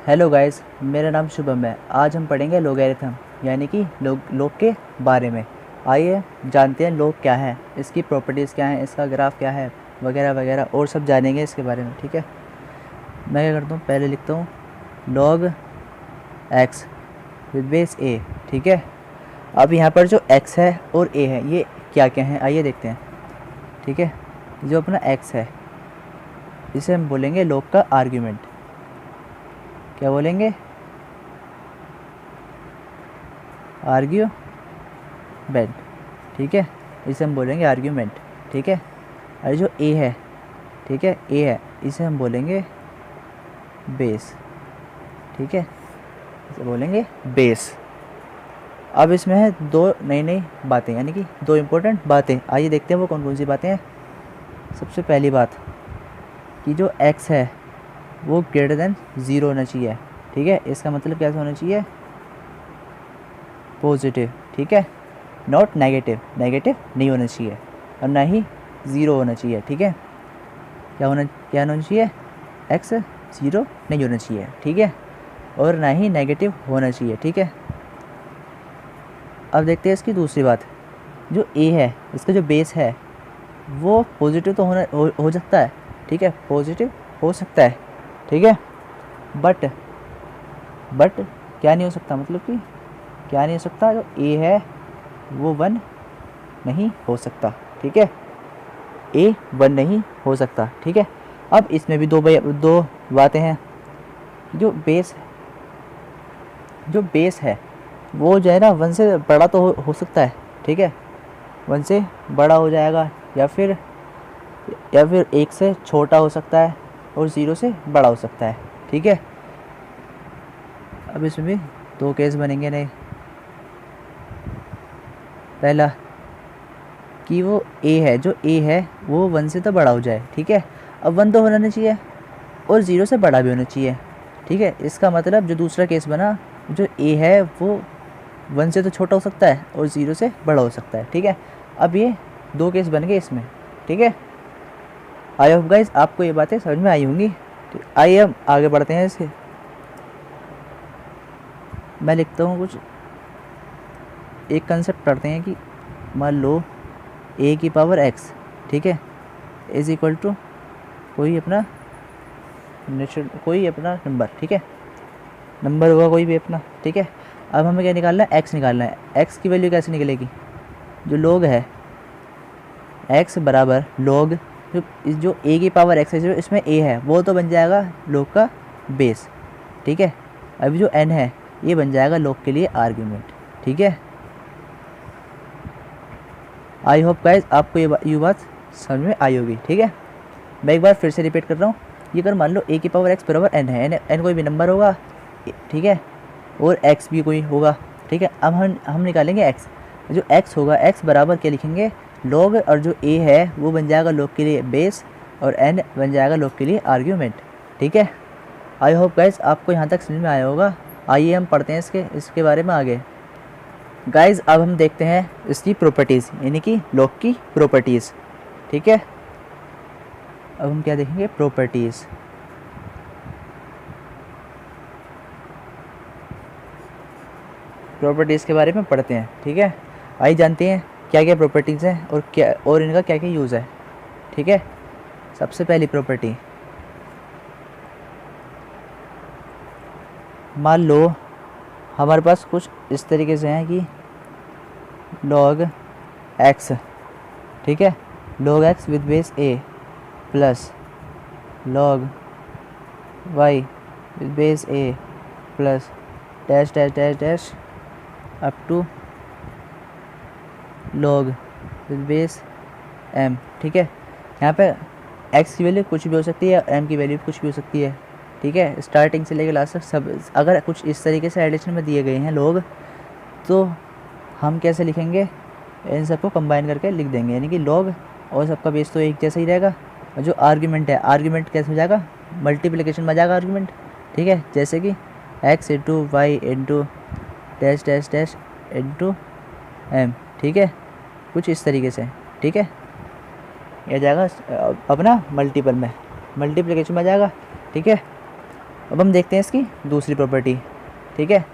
Hello guys, मेरा नाम शुभम है। आज हम पढ़ेंगे लोगैरिथम यानी कि लोग के बारे में। आइए जानते हैं लोग क्या है, इसकी प्रॉपर्टीज़ क्या हैं, इसका ग्राफ क्या है, वगैरह वगैरह और सब जानेंगे इसके बारे में। ठीक है, मैं क्या करता हूँ, पहले लिखता हूँ लॉग एक्स विद बेस ए। ठीक है, अब यहाँ पर जो एक्स है और ए है ये क्या क्या हैं आइए देखते हैं। ठीक है, जो अपना एक्स है इसे हम बोलेंगे लॉग का आर्ग्यूमेंट। क्या बोलेंगे? आर्ग्यूमेंट। ठीक है, इसे हम बोलेंगे आर्ग्यूमेंट। ठीक है, और जो ए है, ठीक है, ए है, इसे हम बोलेंगे बेस। ठीक है, इसे बोलेंगे बेस। अब इसमें है दो नई नई बातें यानी कि दो इम्पोर्टेंट बातें। आइए देखते हैं वो कौन कौन सी बातें हैं। सबसे पहली बात कि जो एक्स है वो ग्रेटर देन ज़ीरो होना चाहिए। ठीक है, इसका मतलब क्या होना चाहिए? पॉजिटिव। ठीक है, नॉट नेगेटिव। नेगेटिव नहीं होना चाहिए और ना ही ज़ीरो होना चाहिए। ठीक है, क्या होना चाहिए? एक्स ज़ीरो नहीं होना चाहिए। ठीक है, और ना ही नेगेटिव होना चाहिए। ठीक है, अब देखते हैं इसकी दूसरी बात। जो ए है इसका जो बेस है वो पॉजिटिव तो हो सकता है। ठीक है, पॉजिटिव हो सकता है। ठीक है, बट क्या नहीं हो सकता, मतलब कि क्या नहीं हो सकता, जो ए है वो वन नहीं हो सकता। ठीक है, ए वन नहीं हो सकता। ठीक है, अब इसमें भी दो बातें हैं। जो बेस है वो जो है ना वन से बड़ा तो हो सकता है। ठीक है, वन से बड़ा हो जाएगा या फिर एक से छोटा हो सकता है और ज़ीरो से बड़ा हो सकता है। ठीक है, अब इसमें भी दो केस बनेंगे नहीं। पहला कि वो ए है, जो ए है वो वन से तो बड़ा हो जाए। ठीक है, अब वन तो होना नहीं चाहिए और ज़ीरो से बड़ा भी होना चाहिए। ठीक है, इसका मतलब जो दूसरा केस बना, जो ए है वो वन से तो छोटा हो सकता है और ज़ीरो से बड़ा हो सकता है। ठीक है, अब ये दो केस बन गए इसमें। ठीक है, आई होप गाइस आपको ये बातें समझ में आई होंगी। आइए हम आगे बढ़ते हैं इसके। मैं लिखता हूँ कुछ एक कंसेप्ट पढ़ते हैं कि मान लो ए की पावर एक्स, ठीक है, इज इक्वल टू कोई अपना नंबर। ठीक है, नंबर होगा कोई भी अपना। ठीक है, अब हमें क्या निकालना है? एक्स निकालना है। एक्स की वैल्यू कैसे निकलेगी? जो लोग है एक्स बराबर लोग जो ए की पावर एक्स है, जो इसमें ए है वो तो बन जाएगा लोग का बेस। ठीक है, अभी जो एन है ये बन जाएगा लोग के लिए आर्ग्यूमेंट। ठीक है, आई होप गाइस आपको ये बात समझ में आई होगी। ठीक है, मैं एक बार फिर से रिपीट कर रहा हूँ। ये अगर मान लो ए की पावर एक्स बराबर एन है, एन कोई भी नंबर होगा, ठीक है, और एक्स भी कोई होगा। ठीक है, अब हम निकालेंगे एक्स। जो एक्स होगा, एक्स बराबर क्या लिखेंगे? लॉग, और जो ए है वो बन जाएगा लॉग के लिए बेस और एन बन जाएगा लॉग के लिए आर्ग्यूमेंट। ठीक है, आई होप गाइस आपको यहाँ तक समझ में आया होगा। आइए हम पढ़ते हैं इसके बारे में आगे। गाइस अब हम देखते हैं इसकी प्रॉपर्टीज़ यानी कि लॉग की प्रॉपर्टीज़। ठीक है, अब हम क्या देखेंगे? प्रॉपर्टीज़। प्रॉपर्टीज़ के बारे में पढ़ते हैं। ठीक है, आइए जानते हैं क्या क्या प्रॉपर्टीज़ हैं और इनका क्या क्या यूज़ है। ठीक है, सबसे पहली प्रॉपर्टी, मान लो हमारे पास कुछ इस तरीके से हैं कि log x, ठीक है, log x with base a plus log y with base a plus dash dash dash dash up to log with base m। ठीक है, यहाँ पे x की वैल्यू कुछ भी हो सकती है, m की वैल्यू कुछ भी हो सकती है। ठीक है, स्टार्टिंग से लेकर लास्ट तक सब अगर कुछ इस तरीके से एडिशन में दिए गए हैं लोग, तो हम कैसे लिखेंगे? इन सबको कंबाइन करके लिख देंगे यानी कि लॉग और सबका बेस तो एक जैसा ही रहेगा। और जो आर्ग्यूमेंट है, आर्ग्यूमेंट कैसे हो जाएगा? मल्टीप्लिकेशन में आ जाएगा आर्ग्यूमेंट। ठीक है, जैसे कि x into y into dash dash dash into m. ठीक है, कुछ इस तरीके से। ठीक है, यह जाएगा अपना मल्टीपल में, मल्टीप्लिकेशन में आ जाएगा। ठीक है, अब हम देखते हैं इसकी दूसरी प्रॉपर्टी, ठीक है।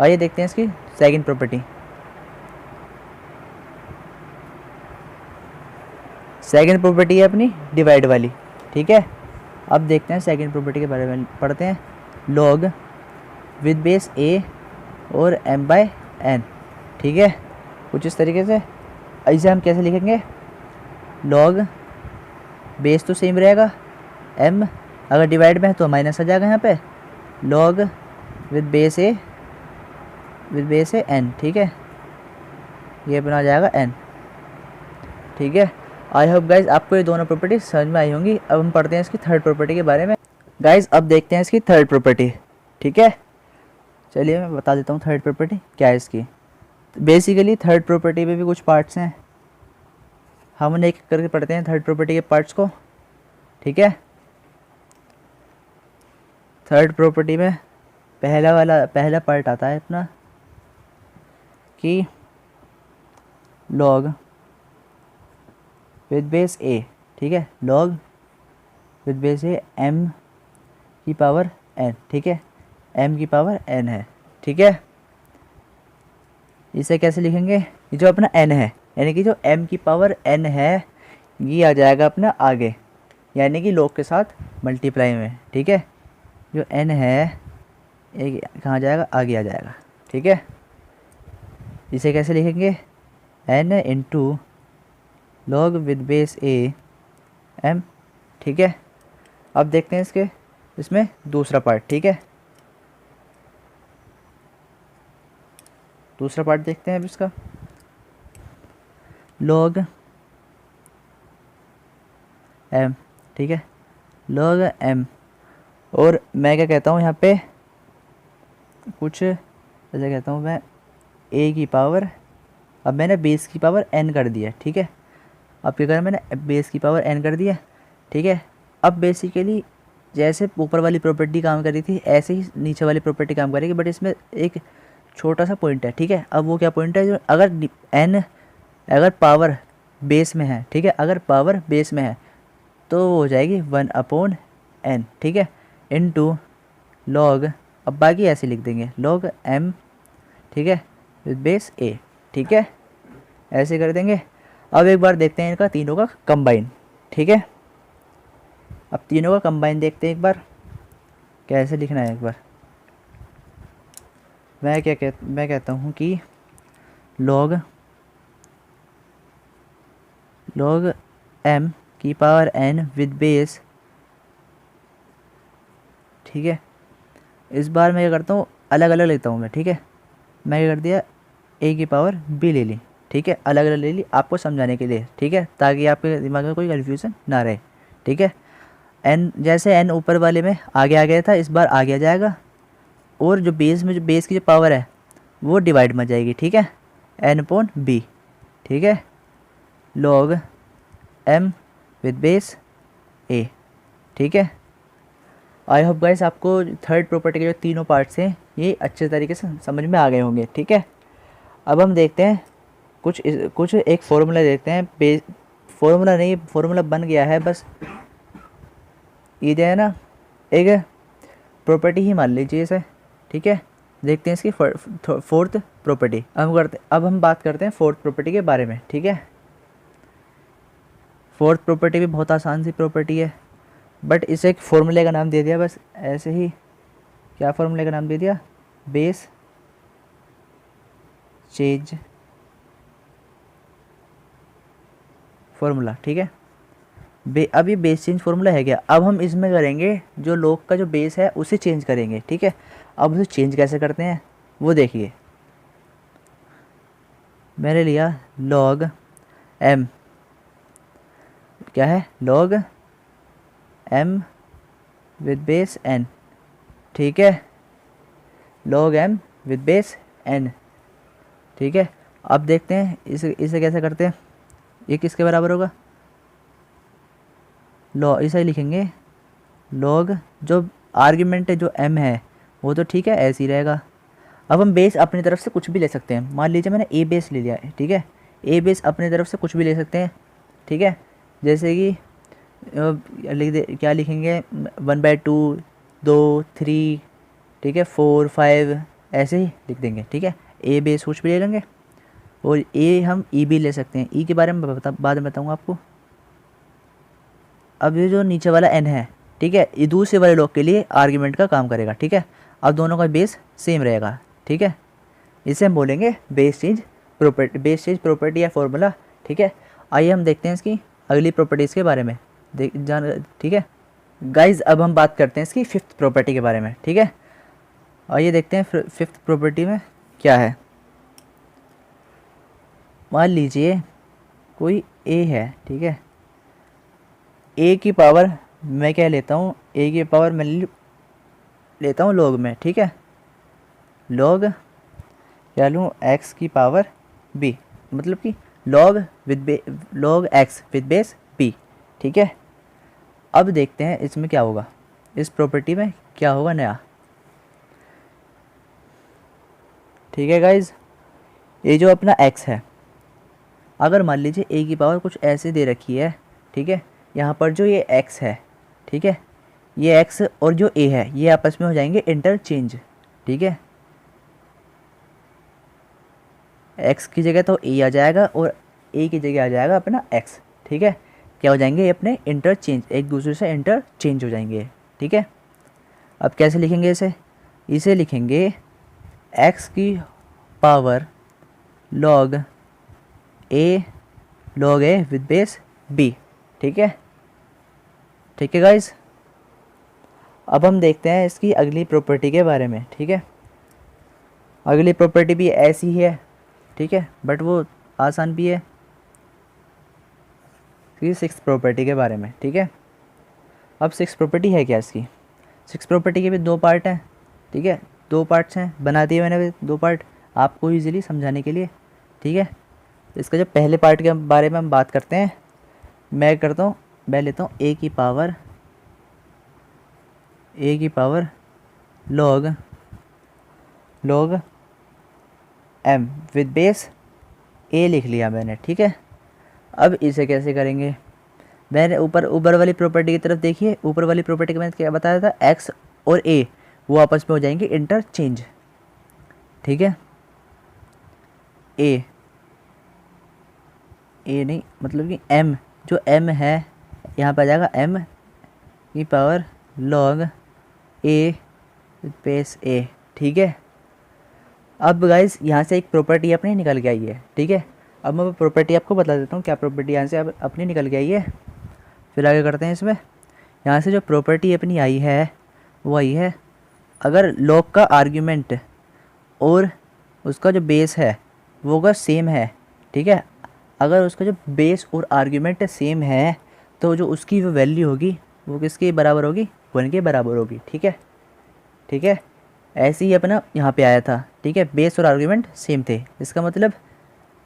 आइए देखते हैं इसकी सेकंड प्रॉपर्टी। सेकंड प्रॉपर्टी है अपनी डिवाइड वाली, ठीक है। अब देखते हैं सेकंड प्रॉपर्टी के बारे में पढ़ते हैं। लॉग विद बेस ए और m बाय n, ठीक है। कुछ इस तरीके से। इसे हम कैसे लिखेंगे? लॉग बेस तो सेम रहेगा, m अगर डिवाइड में है तो माइनस आ जाएगा यहाँ पे, log with base A n, ठीक है। ये बना जाएगा n, ठीक है। आई होप गाइज आपको ये दोनों प्रॉपर्टी समझ में आई होंगी। अब हम पढ़ते हैं इसकी थर्ड प्रॉपर्टी के बारे में। गाइज अब देखते हैं इसकी थर्ड प्रॉपर्टी, ठीक है। चलिए मैं बता देता हूँ थर्ड प्रॉपर्टी क्या है इसकी। बेसिकली थर्ड प्रॉपर्टी में भी कुछ पार्ट्स हैं, हम उन्हें एक करके पढ़ते हैं थर्ड प्रॉपर्टी के पार्ट्स को, ठीक है। थर्ड प्रॉपर्टी में पहला पार्ट आता है अपना कि लॉग विद बेस ए, ठीक है। Log with base A m की पावर n, ठीक है। m की पावर n है, ठीक है। इसे कैसे लिखेंगे? ये जो अपना n है, यानी कि जो m की पावर n है, ये आ जाएगा अपना आगे, यानी कि लॉग के साथ मल्टीप्लाई में, ठीक है। जो n है ये कहाँ जाएगा? आगे आ जाएगा, ठीक है। इसे कैसे लिखेंगे? n into log with base A m, ठीक है। अब देखते हैं इसमें दूसरा पार्ट, ठीक है। दूसरा पार्ट देखते हैं अब इसका। लॉग m, ठीक है। लॉग m, और मैं क्या कहता हूँ यहाँ पे, कुछ ऐसा कहता हूँ मैं, a की पावर, अब मैंने बेस की पावर n कर दिया, ठीक है। अब क्या करा मैंने? बेस की पावर n कर दिया, ठीक है। अब बेसिकली जैसे ऊपर वाली प्रॉपर्टी काम कर रही थी ऐसे ही नीचे वाली प्रॉपर्टी काम करेगी, बट इसमें एक छोटा सा पॉइंट है, ठीक है। अब वो क्या पॉइंट है? जो अगर पावर बेस में है, ठीक है, अगर पावर बेस में है तो वो हो जाएगी 1/n, ठीक है, इनटू लॉग, अब बाकी ऐसे लिख देंगे, लॉग m, ठीक है, विद बेस a, ठीक है, ऐसे कर देंगे। अब एक बार देखते हैं इनका तीनों का कंबाइन, ठीक है। अब तीनों का कंबाइन देखते हैं एक बार, कैसे लिखना है एक बार। मैं कहता हूँ कि लॉग m की पावर n विद बेस, ठीक है। इस बार मैं क्या करता हूँ, अलग अलग लेता हूँ मैं, ठीक है। मैं क्या कर दिया, a की पावर b ले ली, ठीक है, अलग अलग ले ली आपको समझाने के लिए, ठीक है, ताकि आपके दिमाग में कोई कन्फ्यूज़न ना रहे, ठीक है। n जैसे n ऊपर वाले में आगे आ गया था, इस बार आगे आ जाएगा, और जो बेस की जो पावर है वो डिवाइड में जाएगी, ठीक है, n/b, ठीक है। Log m with base a, ठीक है। आई होप गाइस आपको थर्ड प्रॉपर्टी के जो तीनों पार्ट्स हैं ये अच्छे तरीके से समझ में आ गए होंगे, ठीक है। अब हम देखते हैं कुछ एक फॉर्मूला देखते हैं। फॉर्मूला नहीं, फॉर्मूला बन गया है, बस ये जो है ना एक प्रॉपर्टी ही मान लीजिए इसे, ठीक है। देखते हैं इसकी फोर्थ प्रॉपर्टी। अब हम बात करते हैं फोर्थ प्रॉपर्टी के बारे में, ठीक है। फोर्थ प्रॉपर्टी भी बहुत आसान सी प्रॉपर्टी है, बट इसे एक फॉर्मूले का नाम दे दिया, बस ऐसे ही। क्या फॉर्मूले का नाम दे दिया? बेस चेंज फॉर्मूला, ठीक है। अब ये बेस चेंज फॉर्मूला है क्या? अब हम इसमें करेंगे जो लॉग का जो बेस है उसे चेंज करेंगे, ठीक है। अब उसे चेंज कैसे करते हैं वो देखिए। मैंने लिया लॉग m, क्या है? Log m with base n, ठीक है। Log m with base n, ठीक है। अब देखते हैं इसे कैसे करते हैं। ये किसके बराबर होगा? इसे लिखेंगे लॉग, जो आर्ग्यूमेंट है जो m है वो तो ठीक है ऐसे ही रहेगा। अब हम बेस अपनी तरफ से कुछ भी ले सकते हैं। मान लीजिए मैंने a बेस ले लिया है, ठीक है। a बेस अपनी तरफ से कुछ भी ले सकते हैं, ठीक है। जैसे कि लिख दे, क्या लिखेंगे, 1/2, 2, 3, ठीक है, 4, 5 ऐसे ही लिख देंगे, ठीक है। ए बेस कुछ भी ले लेंगे और ए हम ई भी ले सकते हैं। ई के बारे में बाद में बताऊँगा आपको। अब ये जो नीचे वाला एन है, ठीक है, ये दूसरे वाले लॉग के लिए आर्ग्यूमेंट का काम करेगा, ठीक है। अब दोनों का बेस सेम रहेगा, ठीक है। इसे हम बोलेंगे बेस चेंज प्रॉपर्टी या फॉर्मूला, ठीक है। आइए हम देखते हैं इसकी अगली प्रॉपर्टीज़ के बारे में ठीक है गाइज। अब हम बात करते हैं इसकी फिफ्थ प्रॉपर्टी के बारे में, ठीक है। आइए देखते हैं फिफ्थ प्रॉपर्टी में क्या है। मान लीजिए कोई ए है, ठीक है। ए की पावर मैं क्या लेता हूँ, ए की पावर मैं लेता हूँ लॉग में, ठीक है। लॉग क्या लूँ, एक्स की पावर बी, मतलब कि log x with base b, ठीक है। अब देखते हैं इसमें क्या होगा, इस प्रॉपर्टी में क्या होगा नया, ठीक है गाइज। ये जो अपना x है, अगर मान लीजिए a की पावर कुछ ऐसे दे रखी है, ठीक है। यहाँ पर जो ये x है, ठीक है, ये x और जो a है ये आपस में हो जाएंगे इंटरचेंज, ठीक है। x की जगह तो a आ जाएगा और a की जगह आ जाएगा अपना x, ठीक है। क्या हो जाएंगे ये अपने इंटरचेंज, एक दूसरे से इंटरचेंज हो जाएंगे, ठीक है। अब कैसे लिखेंगे इसे लिखेंगे x की power log a with base b, ठीक है, ठीक है गाइस। अब हम देखते हैं इसकी अगली प्रॉपर्टी के बारे में, ठीक है। अगली प्रॉपर्टी भी ऐसी ही है, ठीक है, बट वो आसान भी है। सिक्स प्रॉपर्टी के बारे में, ठीक है। अब सिक्स प्रॉपर्टी है क्या इसकी, सिक्स प्रॉपर्टी के भी दो पार्ट हैं, ठीक है, दो पार्ट्स हैं, बना दिए मैंने दो पार्ट आपको इजीली समझाने के लिए, ठीक है। इसका जो पहले पार्ट के बारे में हम बात करते हैं, मैं लेता हूँ ए की power log m with base a लिख लिया मैंने, ठीक है। अब इसे कैसे करेंगे, मैंने ऊपर वाली प्रॉपर्टी की तरफ देखिए, ऊपर वाली प्रॉपर्टी का मैंने क्या बताया था, x और a वो आपस में हो जाएंगे इंटरचेंज, ठीक है। ए नहीं, मतलब कि m, जो m है यहाँ पर आ जाएगा m की power log a base a, ठीक है। अब गाइस यहाँ से एक प्रॉपर्टी अपनी निकल के आई है, ठीक है। अब मैं प्रॉपर्टी आपको बता देता हूँ क्या प्रॉपर्टी यहाँ से अब अपनी निकल के आई है, फिर आगे करते हैं इसमें। यहाँ से जो प्रॉपर्टी अपनी आई है वो आई है, अगर लॉग का आर्ग्यूमेंट और उसका जो बेस है वो अगर सेम है, ठीक है, अगर उसका जो बेस और आर्ग्यूमेंट सेम है तो जो उसकी वो वैल्यू होगी वो किसके बराबर होगी, 1 के बराबर होगी, ठीक है, ठीक है। ऐसे ही अपना यहाँ पे आया था, ठीक है, बेस और आर्ग्यूमेंट सेम थे, इसका मतलब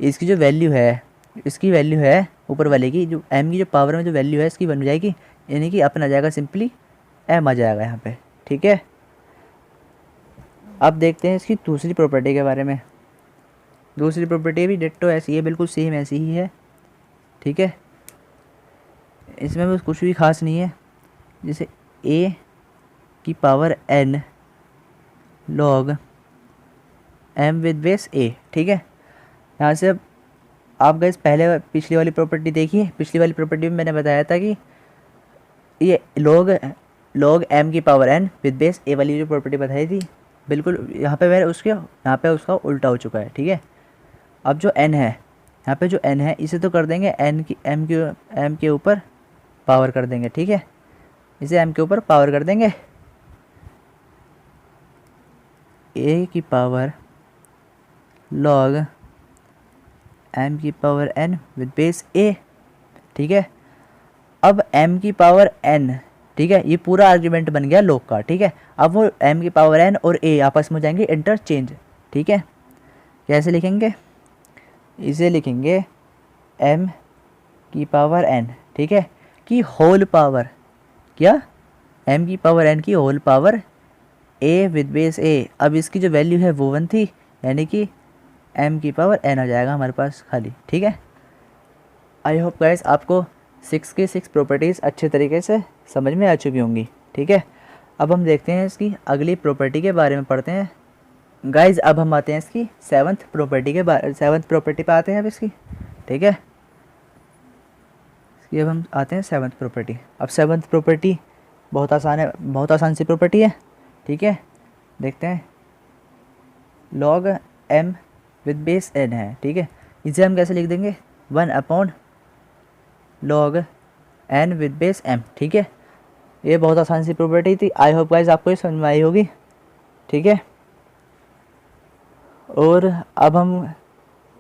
इसकी जो वैल्यू है ऊपर वाले की, जो m की जो पावर में जो वैल्यू है इसकी 1 हो जाएगी, यानी कि अपन आ जाएगा सिंपली m आ जाएगा यहाँ पे, ठीक है। अब देखते हैं इसकी दूसरी प्रॉपर्टी के बारे में। दूसरी प्रॉपर्टी भी डिट्टो ऐसी है, बिल्कुल सेम ऐसी ही है, ठीक है। इसमें बस कुछ भी खास नहीं है, जैसे a की power n log m with base a, ठीक है। यहाँ से अब आप गैस पिछली वाली प्रॉपर्टी देखिए, पिछली वाली प्रॉपर्टी में मैंने बताया था कि ये log m की power n with base a वाली जो प्रॉपर्टी बताई थी, बिल्कुल यहाँ पे उसका उल्टा हो चुका है, ठीक है। अब जो n है, यहाँ पे जो n है इसे तो कर देंगे m के ऊपर पावर कर देंगे, ठीक है, इसे m के ऊपर पावर कर देंगे, a की पावर log m की power n with base a, ठीक है। अब m की पावर n, ठीक है, ये पूरा आर्ग्यूमेंट बन गया log का, ठीक है। अब वो m की पावर n और a आपस में हो जाएंगे इंटरचेंज, ठीक है। कैसे लिखेंगे, इसे लिखेंगे m की पावर n, ठीक है, की होल पावर, क्या, m की पावर n की whole power a with base a। अब इसकी जो वैल्यू है वो 1 थी, यानी कि m की पावर n आ जाएगा हमारे पास खाली, ठीक है। आई होप गाइस आपको 6 की 6 प्रॉपर्टीज़ अच्छे तरीके से समझ में आ चुकी होंगी, ठीक है। अब हम देखते हैं इसकी अगली प्रॉपर्टी के बारे में पढ़ते हैं गाइज। अब हम आते हैं इसकी 7th प्रॉपर्टी के बारे 7th प्रॉपर्टी पे आते हैं अब इसकी, ठीक है। इसकी अब हम आते हैं 7th प्रॉपर्टी। अब 7th प्रॉपर्टी बहुत आसान है, बहुत आसान सी प्रॉपर्टी है, ठीक है। देखते हैं log m with base n है, ठीक है। इसे हम कैसे लिख देंगे 1 log n with base m, ठीक है। ये बहुत आसान सी प्रॉपर्टी थी। आई होप गाइज आपको ये समझ में आई होगी, ठीक है। और अब हम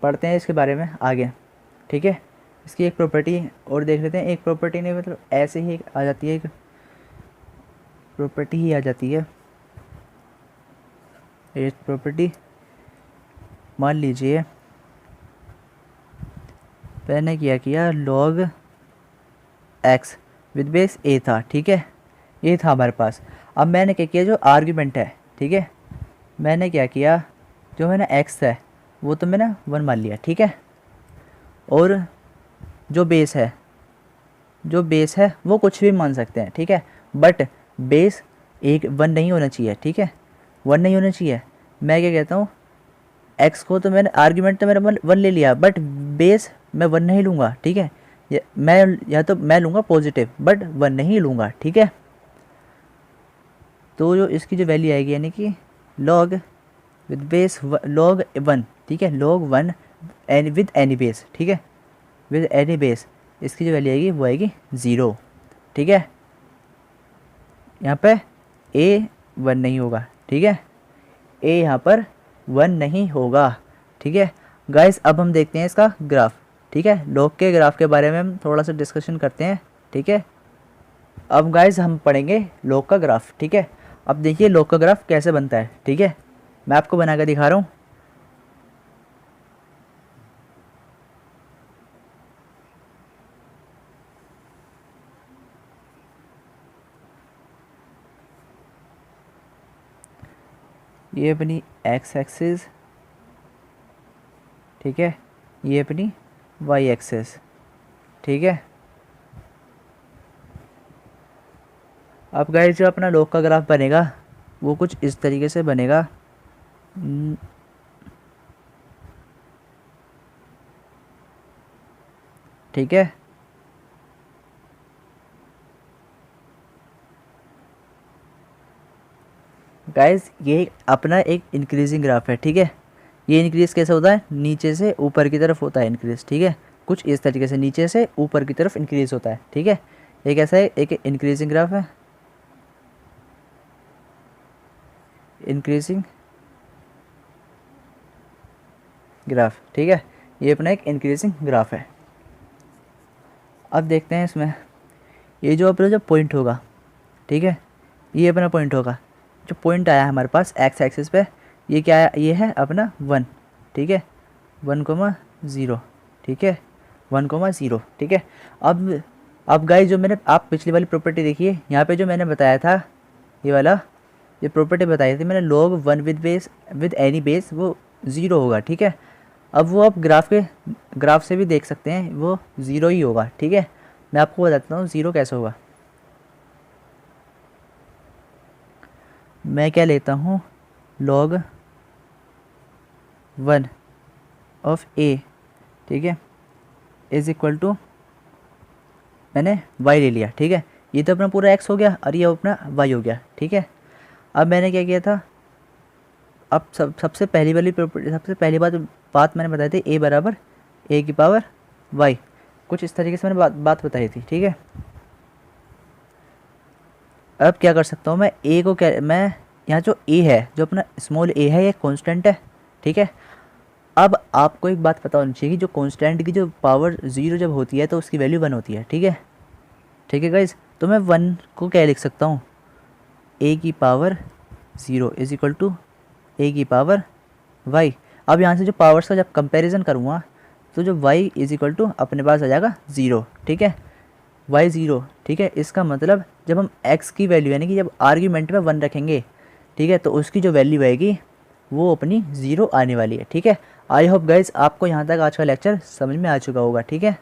पढ़ते हैं इसके बारे में आगे, ठीक है। इसकी एक प्रॉपर्टी और देख लेते हैं। एक प्रॉपर्टी नहीं मतलब ऐसे ही आ जाती है, एक प्रॉपर्टी ही आ जाती है। एक प्रॉपर्टी मान लीजिए मैंने क्या किया log x with base a था, ठीक है। ये था हमारे पास। अब मैंने क्या किया जो आर्ग्यूमेंट है, ठीक है, मैंने क्या किया जो मैंने x है वो तो मैंने 1 मान लिया, ठीक है। और जो बेस है वो कुछ भी मान सकते हैं, ठीक है। बट बेस 1 नहीं होना चाहिए, ठीक है, 1 नहीं होना चाहिए। मैं क्या कहता हूँ x को तो मैंने आर्ग्यूमेंट तो मैंने 1 ले लिया, बट बेस मैं 1 नहीं लूँगा, ठीक है। या तो मैं लूँगा पॉजिटिव बट 1 नहीं लूँगा, ठीक है। तो जो इसकी जो वैल्यू आएगी यानी कि log विद बेस log 1, ठीक है, log 1 n with any base, ठीक है, विद एनी बेस, इसकी जो वैल्यू आएगी वो आएगी 0, ठीक है। यहाँ पे a 1 नहीं होगा, ठीक है, a यहाँ पर 1 नहीं होगा, ठीक है गाइस। अब हम देखते हैं इसका ग्राफ, ठीक है। log के ग्राफ के बारे में हम थोड़ा सा डिस्कशन करते हैं, ठीक है। अब गाइस हम पढ़ेंगे log का ग्राफ, ठीक है। अब देखिए log का ग्राफ कैसे बनता है, ठीक है, मैं आपको बना कर दिखा रहा हूँ। ये अपनी x एक्सिस, ठीक है, ये अपनी y एक्सिस, ठीक है। अब गाइस जो अपना log का ग्राफ बनेगा वो कुछ इस तरीके से बनेगा। ठीक है, गाइस ये अपना एक इंक्रीजिंग ग्राफ है, ठीक है। ये इंक्रीज कैसे होता है, नीचे से ऊपर की तरफ होता है इंक्रीज, ठीक है, कुछ इस तरीके से नीचे से ऊपर की तरफ इंक्रीज होता है, ठीक है। ये कैसा है, एक इंक्रीजिंग ग्राफ है, इंक्रीजिंग ग्राफ, ठीक है। ये अपना एक इंक्रीजिंग ग्राफ है। अब देखते हैं इसमें ये जो अपना जो पॉइंट होगा, ठीक है, ये अपना पॉइंट होगा। जो पॉइंट आया हमारे पास एक्स एक्सिस पे, ये क्या है, ये है अपना 1, ठीक है, 1,0, ठीक है, 1,0, ठीक है। अब गाइस जो मैंने आप पिछली वाली प्रॉपर्टी देखिए, यहाँ पे जो मैंने बताया था ये वाला, ये प्रॉपर्टी बताई थी मैंने log 1 विद एनी बेस वो 0 होगा, ठीक है। अब वो आप ग्राफ से भी देख सकते हैं, वो 0 ही होगा, ठीक है। मैं आपको बताता हूँ 0 कैसे होगा। मैं क्या लेता हूँ log 1 ऑफ a, ठीक है, इज इक्वल टू मैंने y ले लिया, ठीक है। ये तो अपना पूरा x हो गया और ये अपना y हो गया, ठीक है। अब मैंने क्या किया था, अब सबसे पहली बात मैंने बताई थी a बराबर a की पावर y, कुछ इस तरीके से मैंने बात बताई थी, ठीक है। अब क्या कर सकता हूँ मैं, a को क्या, मैं यहाँ जो a है, जो अपना स्मॉल a है, ये कांस्टेंट है, ठीक है। अब आपको एक बात पता होनी चाहिए कि जो कांस्टेंट की जो पावर 0 जब होती है तो उसकी वैल्यू 1 होती है, ठीक है, ठीक है गाइज। तो मैं 1 को क्या लिख सकता हूँ, a की power 0 is equal to a की पावर y। अब यहाँ से जो पावर्स का जब कंपैरिजन करूँगा तो जो y इज इक्वल टू अपने पास आ जाएगा 0, ठीक है, y 0, ठीक है। इसका मतलब जब हम x की वैल्यू यानी कि जब आर्ग्यूमेंट में 1 रखेंगे, ठीक है, तो उसकी जो वैल्यू आएगी वो अपनी 0 आने वाली है, ठीक है। आई होप गाइज आपको यहाँ तक आज का लेक्चर समझ में आ चुका होगा, ठीक है।